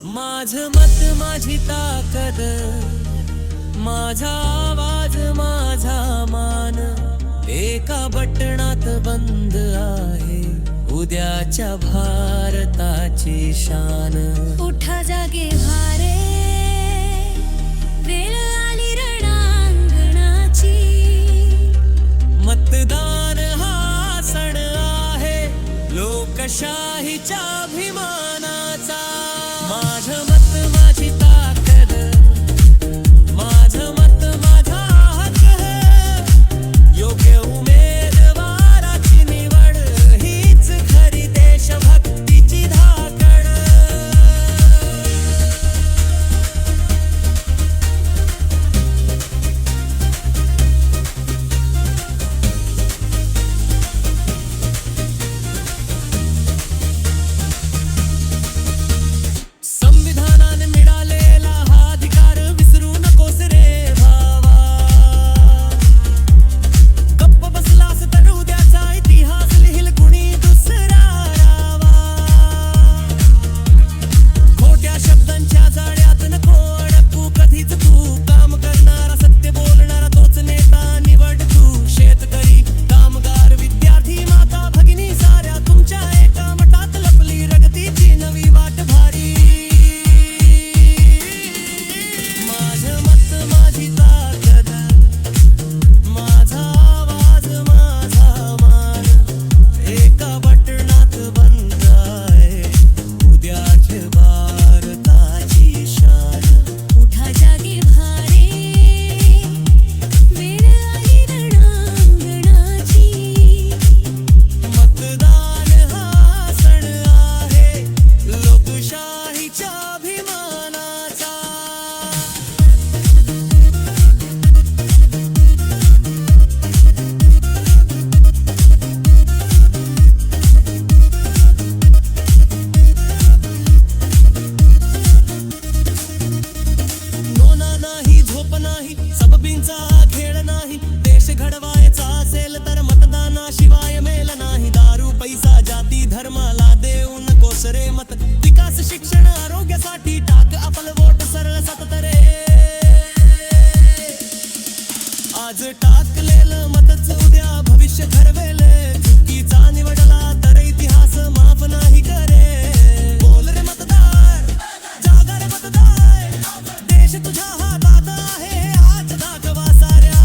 माझं मत माझी ताकद, माझा आवाज माझा मान, एका बटणात बंद आहे उद्याच्या भारताची शान। उठा जागे भारे, वेळ आली रणांगणाची। मतदान हा सण आहे लोकशाहीच्या अभिमानाचा। माझं मत माझी ताकद, माझं मत माझा हक्क, योग्य उमेदवाराची निवड हीच खरी देशभक्तीची धाकण। संविधानाने मिळालेला हा अधिकार विसरू नकोस रे भावा। गप्प बसलास तर उद्याचा इतिहास लिहिल कुणी दुसरा रावा। खोट्या शब्दांच्या जाळ्यात नको अडकू कधीच तू, काम करणारा सत्य बोलणारा तोच नेता निवड तू। शेतकरी कामगार विद्यार्थी माता भगिनी साऱ्या तुमच्या एका मठात लपली प्रगतीची नवी वाट भारी। माझं मत माझी ताकद, माझा आवाज माझा मान, एका बटणात बंद आहे उद्याच्या भारताची शान। उठा जागे भारे, वेळ आली रणांगणाची। मतदान हा सण आहे लोकशाहीच्या अभिमानाचा। नोना नाही झोप नाही सबबींचा खेळ नाही, देश घडवायचा असेल तर मतदानाशिवाय मेल नाही। दारू पैसा जाती धर्माला देऊ नकोस रे मत, विकास शिक्षण आरोग्यासाठी टाक आपलं वोट सरळ सतत रे। आज टाकलेलं मतच उद्या भविष्य ठरवेल, चुकीचा निवडला तर इतिहास माफ नाही करे। बोल रे मतदार, जागा रे मतदार, देश तुझ्या हातात आहे आज दाखवा साऱ्या।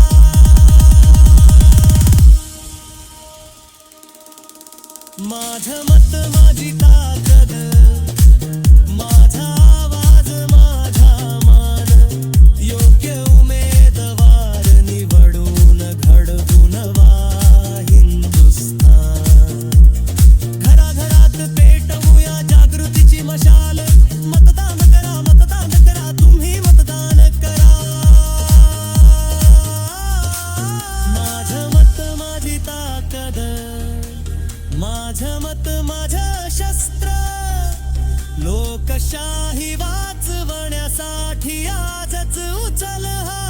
माझं मत माझी ताकद, माझा आवाज माझा मान, योग्य उमेदवार निवडून घडवून वा हिंदुस्थान। घराघरात पेटवूया जागृतीची मशाल, मतदान करा तुम्ही मतदान करा। माझं मत माझी ताकद, माझं मत माझं शस्त्र, लोकशाही वाचवण्यासाठी आजच उचल हा